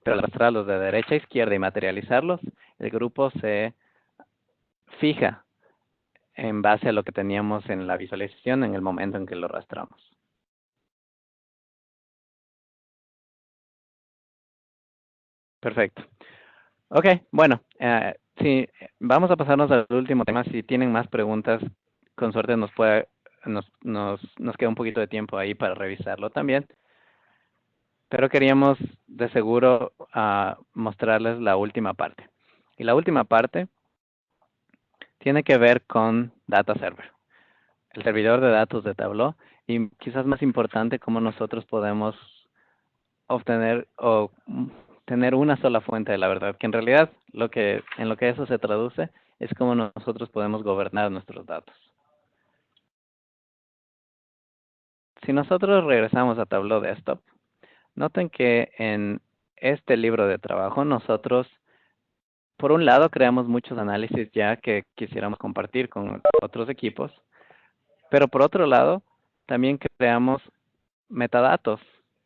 pero al arrastrarlos de derecha a izquierda y materializarlos, el grupo se fija en base a lo que teníamos en la visualización en el momento en que lo arrastramos. Perfecto. Ok, bueno, sí, vamos a pasarnos al último tema. Si tienen más preguntas, con suerte nos queda un poquito de tiempo ahí para revisarlo también. Pero queríamos de seguro mostrarles la última parte. Y la última parte tiene que ver con Data Server, el servidor de datos de Tableau, y quizás más importante, cómo nosotros podemos obtener o tener una sola fuente de la verdad, que en realidad en lo que eso se traduce es cómo nosotros podemos gobernar nuestros datos. Si nosotros regresamos a Tableau Desktop, noten que en este libro de trabajo nosotros, por un lado, creamos muchos análisis ya que quisiéramos compartir con otros equipos, pero por otro lado, también creamos metadatos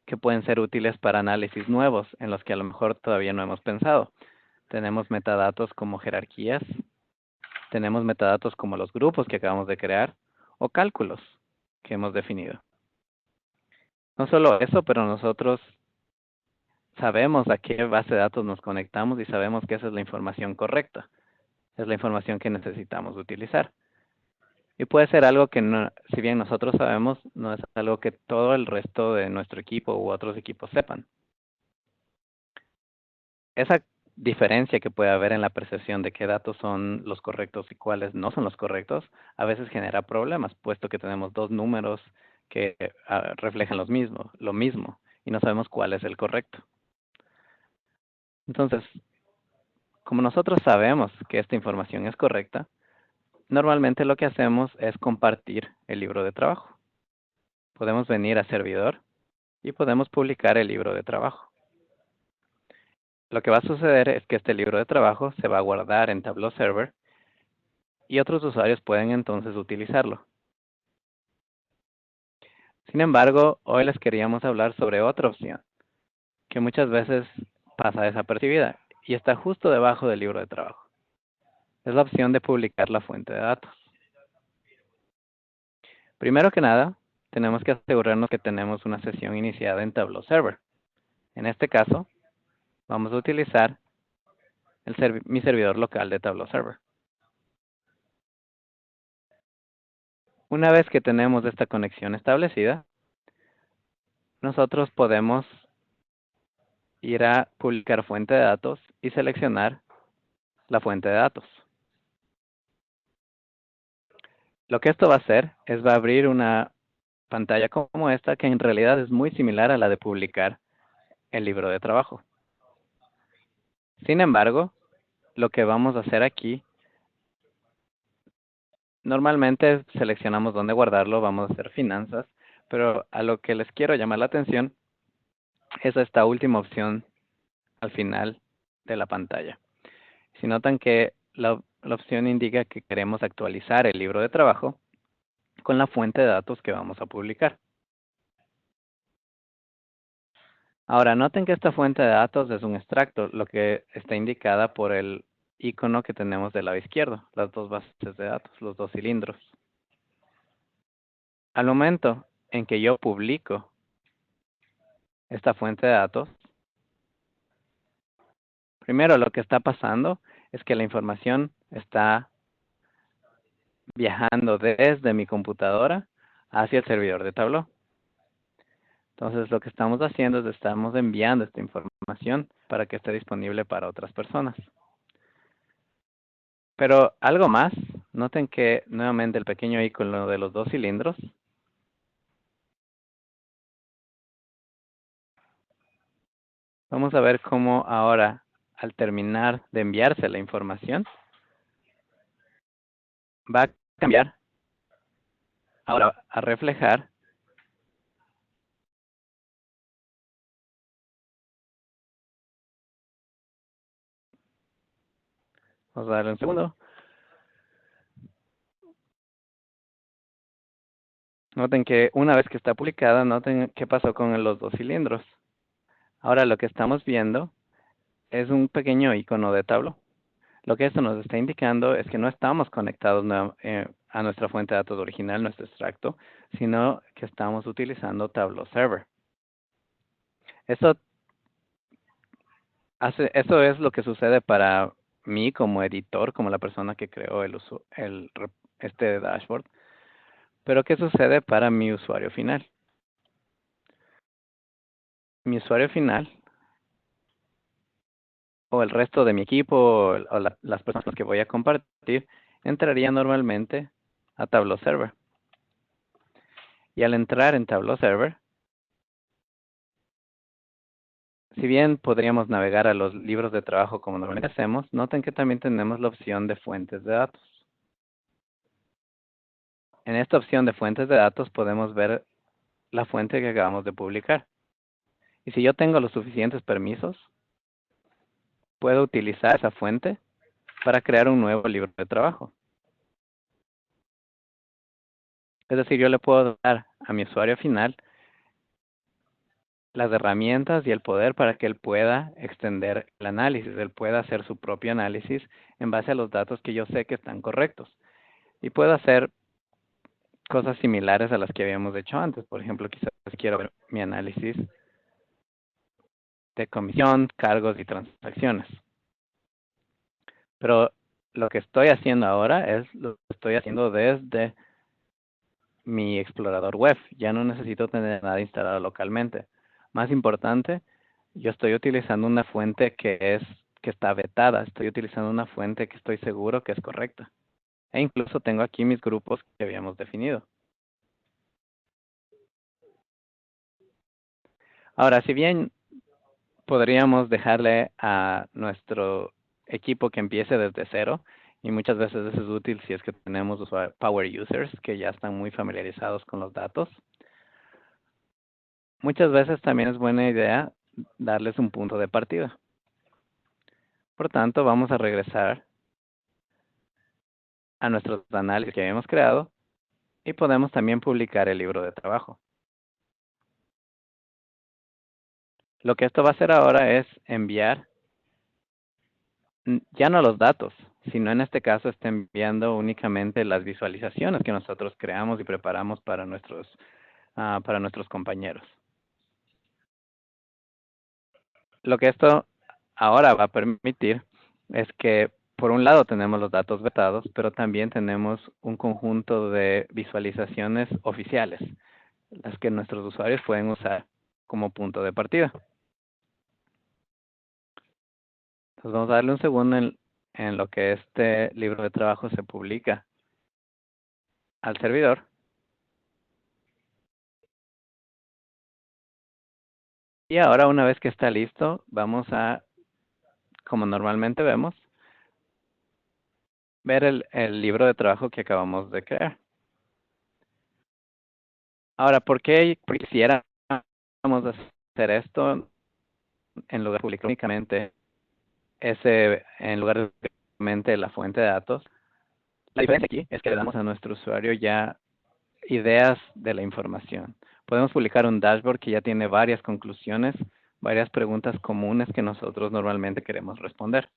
que pueden ser útiles para análisis nuevos en los que a lo mejor todavía no hemos pensado. Tenemos metadatos como jerarquías, tenemos metadatos como los grupos que acabamos de crear o cálculos que hemos definido. No solo eso, pero nosotros sabemos a qué base de datos nos conectamos y sabemos que esa es la información correcta. Es la información que necesitamos utilizar. Y puede ser algo que, no, si bien nosotros sabemos, no es algo que todo el resto de nuestro equipo u otros equipos sepan. Esa diferencia que puede haber en la percepción de qué datos son los correctos y cuáles no son los correctos, a veces genera problemas, puesto que tenemos dos números que reflejan lo mismo, y no sabemos cuál es el correcto. Entonces, como nosotros sabemos que esta información es correcta, normalmente lo que hacemos es compartir el libro de trabajo. Podemos venir a servidor y podemos publicar el libro de trabajo. Lo que va a suceder es que este libro de trabajo se va a guardar en Tableau Server y otros usuarios pueden entonces utilizarlo. Sin embargo, hoy les queríamos hablar sobre otra opción que muchas veces pasa desapercibida y está justo debajo del libro de trabajo. Es la opción de publicar la fuente de datos. Primero que nada, tenemos que asegurarnos que tenemos una sesión iniciada en Tableau Server. En este caso, vamos a utilizar mi servidor local de Tableau Server. Una vez que tenemos esta conexión establecida, nosotros podemos ir a publicar fuente de datos y seleccionar la fuente de datos. Lo que esto va a hacer es va a abrir una pantalla como esta que en realidad es muy similar a la de publicar el libro de trabajo. Sin embargo, lo que vamos a hacer aquí, normalmente seleccionamos dónde guardarlo, vamos a hacer finanzas, pero a lo que les quiero llamar la atención es esta última opción al final de la pantalla. Si notan que la opción indica que queremos actualizar el libro de trabajo con la fuente de datos que vamos a publicar. Ahora, noten que esta fuente de datos es un extracto, lo que está indicada por el icono que tenemos del lado izquierdo, las dos bases de datos, los dos cilindros. Al momento en que yo publico esta fuente de datos, primero lo que está pasando es que la información está viajando desde mi computadora hacia el servidor de Tableau. Entonces, lo que estamos haciendo es estamos enviando esta información para que esté disponible para otras personas. Pero algo más, noten que nuevamente el pequeño icono de los dos cilindros vamos a ver cómo ahora, al terminar de enviarse la información, va a cambiar ahora a reflejar vamos a darle un segundo. Noten que una vez que está publicada, noten qué pasó con los dos cilindros. Ahora lo que estamos viendo es un pequeño icono de Tableau. Lo que esto nos está indicando es que no estamos conectados a nuestra fuente de datos original, nuestro extracto, sino que estamos utilizando Tableau Server. Eso es lo que sucede para mí como editor, como la persona que creó este dashboard. Pero ¿qué sucede para mi usuario final? Mi usuario final, o el resto de mi equipo, o las personas que voy a compartir, entraría normalmente a Tableau Server. Y al entrar en Tableau Server, si bien podríamos navegar a los libros de trabajo como normalmente hacemos, noten que también tenemos la opción de fuentes de datos. En esta opción de fuentes de datos podemos ver la fuente que acabamos de publicar. Y si yo tengo los suficientes permisos, puedo utilizar esa fuente para crear un nuevo libro de trabajo. Es decir, yo le puedo dar a mi usuario final las herramientas y el poder para que él pueda extender el análisis, él pueda hacer su propio análisis en base a los datos que yo sé que están correctos. Y puedo hacer cosas similares a las que habíamos hecho antes. Por ejemplo, quizás quiero ver mi análisis de comisión, cargos y transacciones. Pero lo que estoy haciendo ahora es lo que estoy haciendo desde mi explorador web. Ya no necesito tener nada instalado localmente. Más importante, yo estoy utilizando una fuente que está vetada. Estoy utilizando una fuente que estoy seguro que es correcta. E incluso tengo aquí mis grupos que habíamos definido. Ahora, si bien podríamos dejarle a nuestro equipo que empiece desde cero, y muchas veces eso es útil si es que tenemos power users que ya están muy familiarizados con los datos. Muchas veces también es buena idea darles un punto de partida. Por tanto, vamos a regresar a nuestros análisis que habíamos creado y podemos también publicar el libro de trabajo. Lo que esto va a hacer ahora es enviar ya no los datos, sino en este caso está enviando únicamente las visualizaciones que nosotros creamos y preparamos para nuestros compañeros. Lo que esto ahora va a permitir es que, por un lado, tenemos los datos vetados, pero también tenemos un conjunto de visualizaciones oficiales, las que nuestros usuarios pueden usar como punto de partida. Entonces vamos a darle un segundo en lo que este libro de trabajo se publica al servidor. Y ahora, una vez que está listo, vamos a, como normalmente vemos, ver el libro de trabajo que acabamos de crear. Ahora, ¿por qué quisiéramos hacer esto en lugar de publicar únicamente en lugar de únicamente la fuente de datos? La diferencia aquí es que le damos a nuestro usuario ya ideas de la información. Podemos publicar un dashboard que ya tiene varias conclusiones, varias preguntas comunes que nosotros normalmente queremos responder.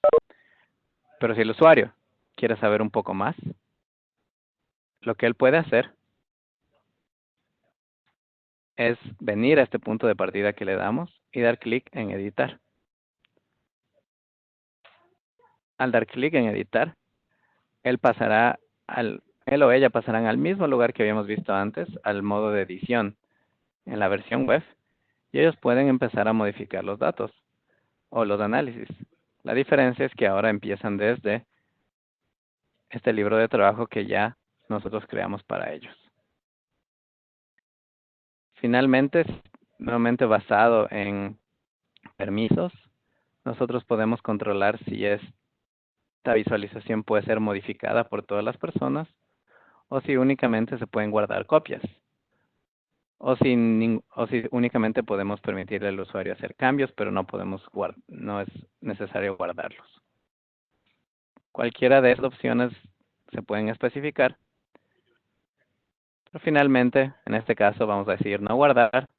Pero si el usuario quiere saber un poco más, lo que él puede hacer es venir a este punto de partida que le damos y dar clic en editar. Al dar clic en editar, él o ella pasarán al mismo lugar que habíamos visto antes, al modo de edición en la versión web, y ellos pueden empezar a modificar los datos o los análisis. La diferencia es que ahora empiezan desde este libro de trabajo que ya nosotros creamos para ellos. Finalmente, nuevamente basado en permisos, nosotros podemos controlar si esta visualización puede ser modificada por todas las personas o si únicamente se pueden guardar copias. O si únicamente podemos permitirle al usuario hacer cambios, pero no es necesario guardarlos. Cualquiera de esas opciones se pueden especificar. Pero finalmente, en este caso, vamos a decir no guardar.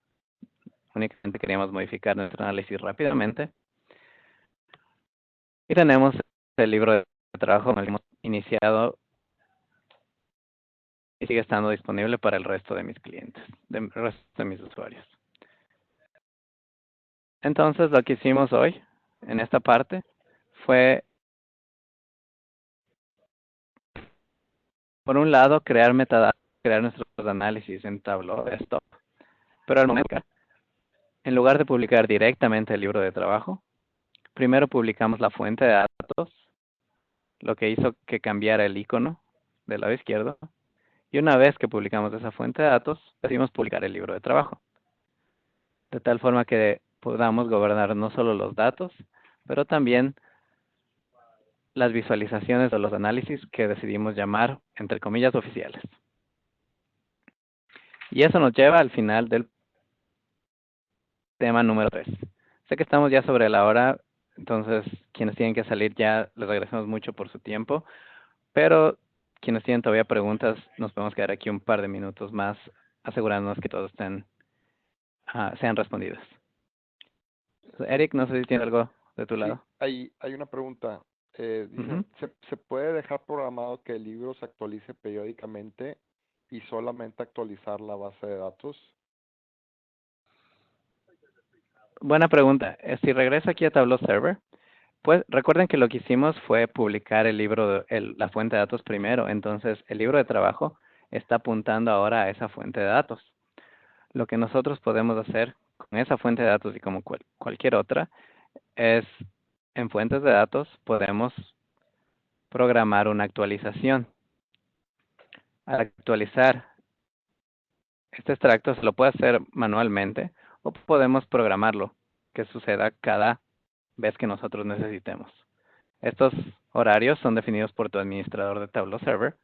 Únicamente queríamos modificar nuestro análisis rápidamente. Y tenemos el libro de trabajo que hemos iniciado y sigue estando disponible para el resto de mis clientes, el resto de mis usuarios. Entonces, lo que hicimos hoy, en esta parte, fue, por un lado, crear metadatos, crear nuestros análisis en Tableau Desktop. Pero al momento, en lugar de publicar directamente el libro de trabajo, primero publicamos la fuente de datos, lo que hizo que cambiara el icono del lado izquierdo. Y una vez que publicamos esa fuente de datos, decidimos publicar el libro de trabajo. De tal forma que podamos gobernar no solo los datos, pero también las visualizaciones o los análisis que decidimos llamar, entre comillas, oficiales. Y eso nos lleva al final del tema número 3. Sé que estamos ya sobre la hora, entonces quienes tienen que salir ya les agradecemos mucho por su tiempo, pero quienes tienen todavía preguntas, nos podemos quedar aquí un par de minutos más, asegurándonos que todos sean respondidos. Eric, no sé si tiene algo de tu lado. Sí, hay una pregunta. Dice, ¿se puede dejar programado que el libro se actualice periódicamente y solamente actualizar la base de datos? buena pregunta. Si regreso aquí a Tableau Server, pues recuerden que lo que hicimos fue publicar el libro, la fuente de datos primero. Entonces, el libro de trabajo está apuntando ahora a esa fuente de datos. Lo que nosotros podemos hacer con esa fuente de datos y como cualquier otra es, en fuentes de datos, podemos programar una actualización. Al actualizar este extracto se lo puede hacer manualmente o podemos programarlo, que suceda cada vez que nosotros necesitemos. Estos horarios son definidos por tu administrador de Tableau Server,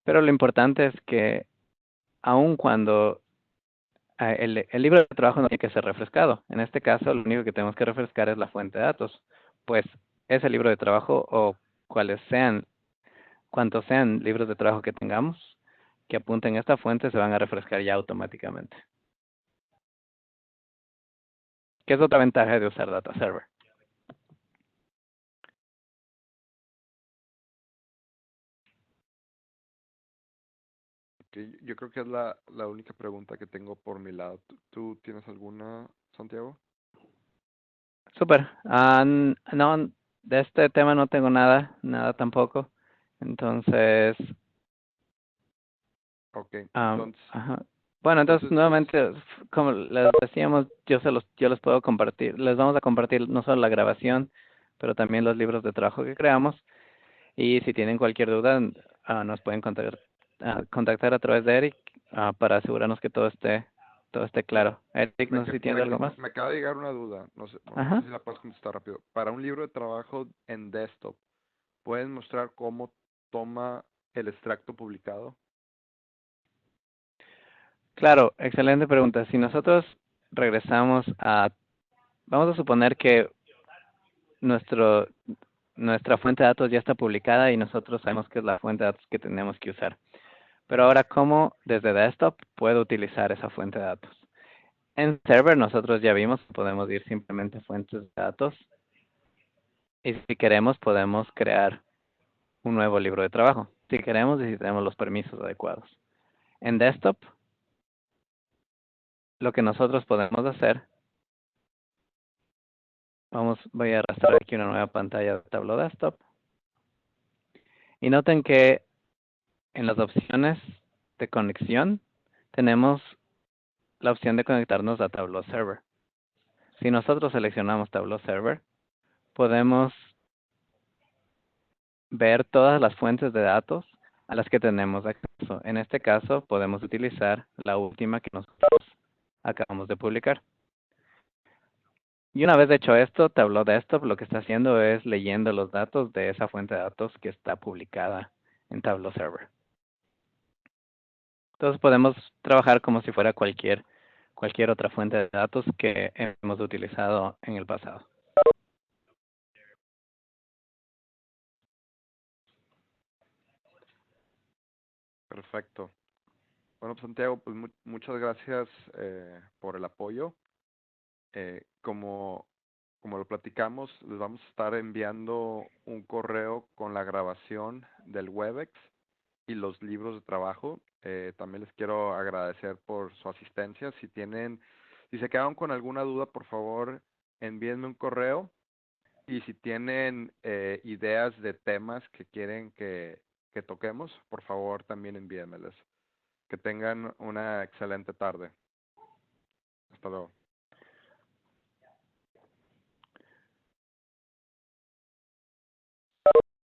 pero lo importante es que aun cuando el libro de trabajo no tiene que ser refrescado, en este caso lo único que tenemos que refrescar es la fuente de datos, pues ese libro de trabajo o cuantos sean libros de trabajo que tengamos, que apunten a esta fuente se van a refrescar ya automáticamente. ¿Qué es otra ventaja de usar Data Server? Ok, yo creo que es la única pregunta que tengo por mi lado. ¿Tú tienes alguna, Santiago? Súper. No, de este tema no tengo nada tampoco. Entonces, Ok, entonces, ajá. Bueno, entonces entonces, nuevamente, como les decíamos, yo les puedo compartir, les vamos a compartir no solo la grabación, pero también los libros de trabajo que creamos. Y si tienen cualquier duda, nos pueden contactar a través de Eric, para asegurarnos que todo esté claro. Eric, no sé si tienes algo más. me acaba de llegar una duda, no sé Ajá. si la puedes contestar rápido. Para un libro de trabajo en desktop, ¿pueden mostrar cómo toma el extracto publicado? Claro, excelente pregunta. Si nosotros regresamos vamos a suponer que nuestro, nuestra fuente de datos ya está publicada y nosotros sabemos que es la fuente de datos que tenemos que usar. Pero ahora, ¿cómo desde desktop puedo utilizar esa fuente de datos? En server nosotros ya vimos, podemos ir simplemente a fuentes de datos y si queremos podemos crear un nuevo libro de trabajo. Si queremos y si tenemos los permisos adecuados. En desktop, lo que nosotros podemos hacer, voy a arrastrar aquí una nueva pantalla de Tableau Desktop. Y noten que en las opciones de conexión tenemos la opción de conectarnos a Tableau Server. Si nosotros seleccionamos Tableau Server, podemos ver todas las fuentes de datos a las que tenemos acceso. En este caso, podemos utilizar la última que nosotros acabamos de publicar. Y una vez hecho esto, Tableau Desktop lo que está haciendo es leyendo los datos de esa fuente de datos que está publicada en Tableau Server. Entonces podemos trabajar como si fuera cualquier otra fuente de datos que hemos utilizado en el pasado. Perfecto. Bueno, pues, Santiago, pues muchas gracias por el apoyo. Como lo platicamos, les vamos a estar enviando un correo con la grabación del Webex y los libros de trabajo. También les quiero agradecer por su asistencia. Si se quedaron con alguna duda, por favor, envíenme un correo. Y si tienen ideas de temas que quieren que toquemos, por favor, también envíenmelas. Que tengan una excelente tarde. Hasta luego.